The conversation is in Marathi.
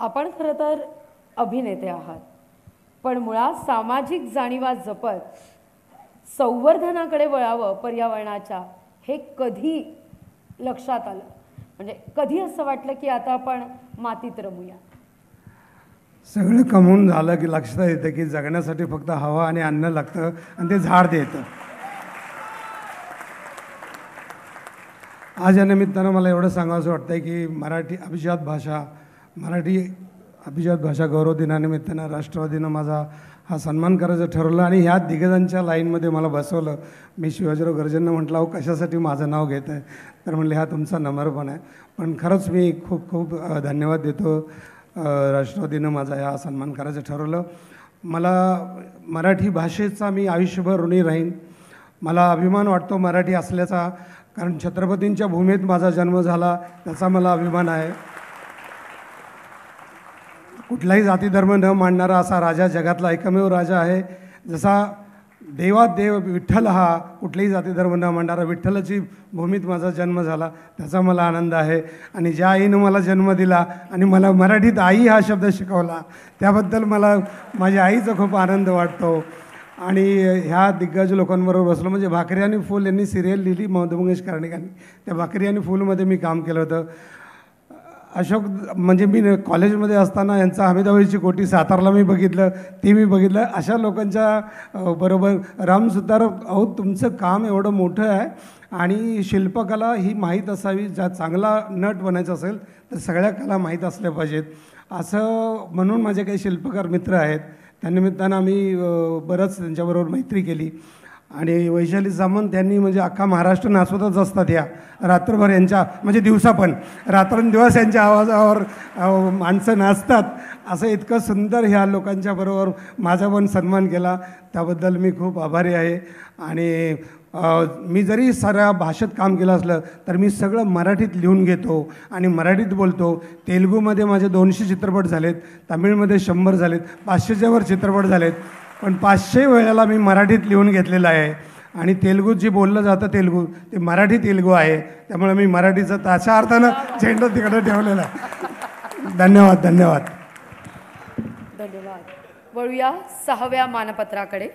आपण खरं तर अभिनेते आहात, पण मुळात सामाजिक जाणीवा जपत संवर्धनाकडे वळावं पर्यावरणाच्या, हे कधी लक्षात आलं? म्हणजे कधी असं वाटलं की आता आपण मातीत रमूया? सगळं कमवून झालं की लक्षात येतं की जगण्यासाठी फक्त हवा आणि अन्न लागतं आणि ते झाड देतं. आज या निमित्तानं मला एवढं सांगावंसं वाटतं की मराठी अभिजात भाषा गौरव दिनानिमित्तानं राष्ट्रवादीनं माझा हा सन्मान करायचं ठरवलं आणि ह्या दिग्गजांच्या लाईनमध्ये मला बसवलं. मी शिवाजीराव गर्जेंना म्हटलं, अहो कशासाठी माझं नाव घेत आहे? तर म्हणले, हा तुमचा नम्रपण आहे. पण खरंच मी खूप खूप धन्यवाद देतो. राष्ट्रवादीनं माझा ह्या सन्मान करायचं ठरवलं. मला मराठी भाषेचा मी आयुष्यभर ऋणी राहीन. मला अभिमान वाटतो मराठी असल्याचा, कारण छत्रपतींच्या भूमीत माझा जन्म झाला त्याचा मला अभिमान आहे. कुठलाही जाती धर्म न मानणारा असा राजा जगातला एकमेव राजा आहे. जसा देवात देव विठ्ठल हा कुठलाही जाती धर्म न मानणारा, विठ्ठलाची भूमीत माझा जन्म झाला त्याचा मला आनंद आहे. आणि ज्या आईनं मला जन्म दिला आणि मला मराठीत आई हा शब्द शिकवला त्याबद्दल मला माझ्या आईचा खूप आनंद वाटतो. आणि ह्या दिग्गज लोकांबरोबर बसलो. म्हणजे भाकरी आणि फूल यांनी सिरियल लिहिली ममता मंगेश कर्णिकांनी, त्या भाकरी आणि फूलमध्ये मी काम केलं होतं. अशोक म्हणजे मी कॉलेजमध्ये असताना यांचा हमीदाबाईची कोठी सातारला मी बघितलं, ते मी बघितलं. अशा लोकांच्या बरोबर रामसुतार, अहो तुमचं काम एवढं मोठं आहे आणि शिल्पकला ही माहीत असावी. ज्या चांगला नट बनायचं असेल तर सगळ्या कला माहीत असल्या पाहिजेत असं म्हणून माझे काही शिल्पकार मित्र आहेत. त्यानिमित्तानं आम्ही बरंच त्यांच्याबरोबर मैत्री केली. आणि वैशाली सामंत यांनी म्हणजे अख्खा महाराष्ट्र नाचवतच असतात ह्या रात्रभर, यांच्या म्हणजे दिवसा पण रात्रंदिवस यांच्या आवाजावर माणसं नाचतात. असं इतकं सुंदर ह्या लोकांच्या बरोबर माझा पण सन्मान केला, त्याबद्दल मी खूप आभारी आहे. आणि मी जरी साऱ्या भाषेत काम केलं असलं तर मी सगळं मराठीत लिहून घेतो आणि मराठीत बोलतो. तेलुगूमध्ये माझे 200 चित्रपट झालेत, तमिळमध्ये 100 झालेत, 500च्या वर चित्रपट झालेत. पण 500 वेळेला मी मराठीत लिहून घेतलेलं आहे. आणि तेलुगूत जे बोललं जातं तेलुगू ते मराठी तेलुगू आहे. त्यामुळे मी मराठीचं त्याच्या अर्थानं झेंडा तिकडे ठेवलेला आहे. धन्यवाद धन्यवाद धन्यवाद. वळूया 6व्या मानपत्राकडे.